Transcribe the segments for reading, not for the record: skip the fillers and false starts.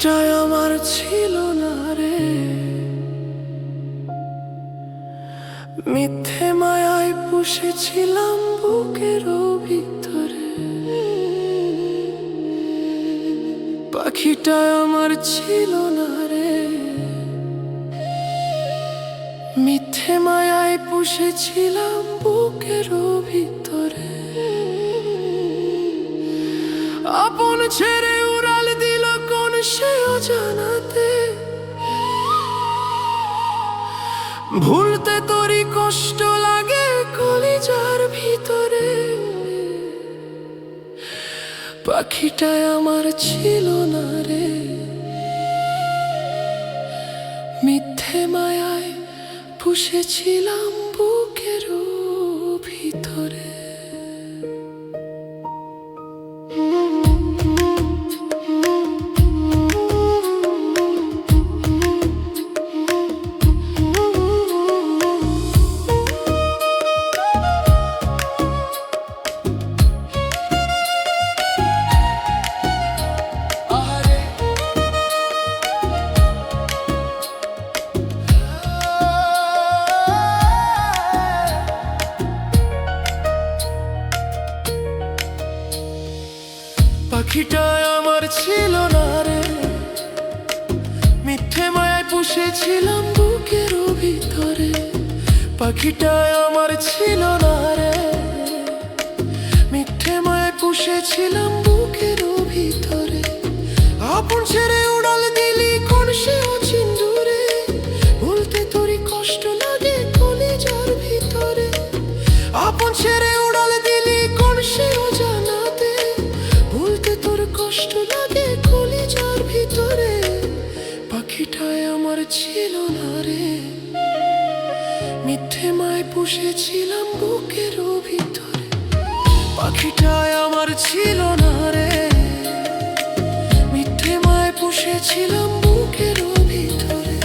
চাই আমার ছিল না রে, মিথ্যে মায়ায় পুষেছিলাম বুকের ভিতরে। পাখিটা আমার ছিল না রে, মিথ্যে মায়ায় পুষেছিলাম বুকের ভিতরে। আপন ছেড়ে উড়াল দিল কোন সে অজানাতে, ভুলতে তোরই কষ্ট লাগে কলিজার ভিতরে। পাখিটা আমার ছিল না রে, মিথ্যে মায়ায় পুষেছিলাম বুকের ভিতরে। পাখিটা আমার ছিল না রে, মিথ্যে মায়ায় পুষেছিলাম বুকের ভিতরে। পাখিটা আমার ছিল না রে, মিথ্যে মায়ায় পুষেছিলাম বুকের ভিতরে। আপন ছেড়ে উড়াল দিলি কোন সে অচিন দূরে, ভুলতে তোরই কষ্ট লাগে কলিজার ভিতরে। আপন ছেড়ে উড়াল দিলি কোন সে অজানাতে, ভুলতে তোর কষ্ট লাগে কলিজার ভিতরে। পাখিটায় আমার ছিল না রে, মিথ্যে মায় পুষেছিলাম বুকের ভিতরে। পাখিটায় আমার ছিল না রে, মিথ্যে মায় পুষেছিলাম বুকের ভিতরে।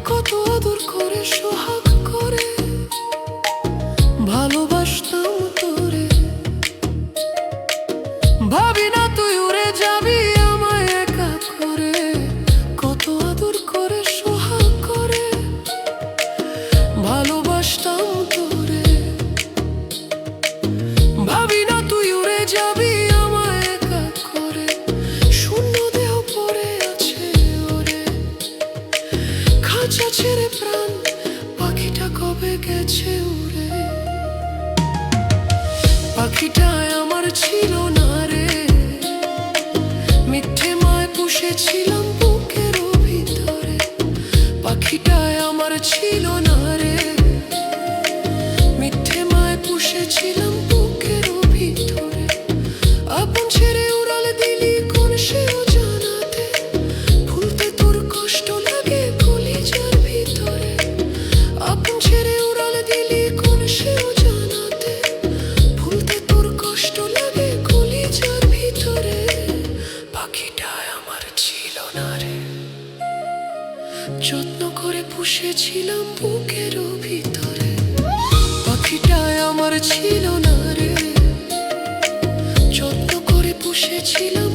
কত আদর করে সোহাগ করে ভালোবাসতাম তোরে, ভাবি না তুই উড়ে যাবি আমায় একা করে। কত আদর করে সোহাগ করে ভালোবাসতাম তোরে, ভাবি না তুই উড়ে যাবি আমায় একা করে। শূন্য দেহ পড়ে আছে ওরে, খাঁচা ছেড়ে প্রাণ পাখিটা কবে গেছে উড়ে। পাখিটায় আমার ছিল না রে, মিথ্যে মায় পুষেছিলাম বুকের ভিতরে। পাখিটায় আমার ছিল না রে, মিথ্যে মায় পুষেছিলাম বুকের ভিতরে। আপন ছেড়ে উড়াল দিলি কোন সে অজানাতে, ভুলতে তোর কষ্ট লাগে কলিজার ভিতরে। আপন ছেড়ে উড়াল দিলি কোন সে অজানাতে, ভুলতে তোর কষ্ট লাগে কলিজার ভিতরে। পাখিটায় আমার ছিল না রে, যত্ন করে পুষেছিলাম বুকের ভিতরে। পাখিটায় আমার ছিল না রে, যত্ন করে পুষেছিলাম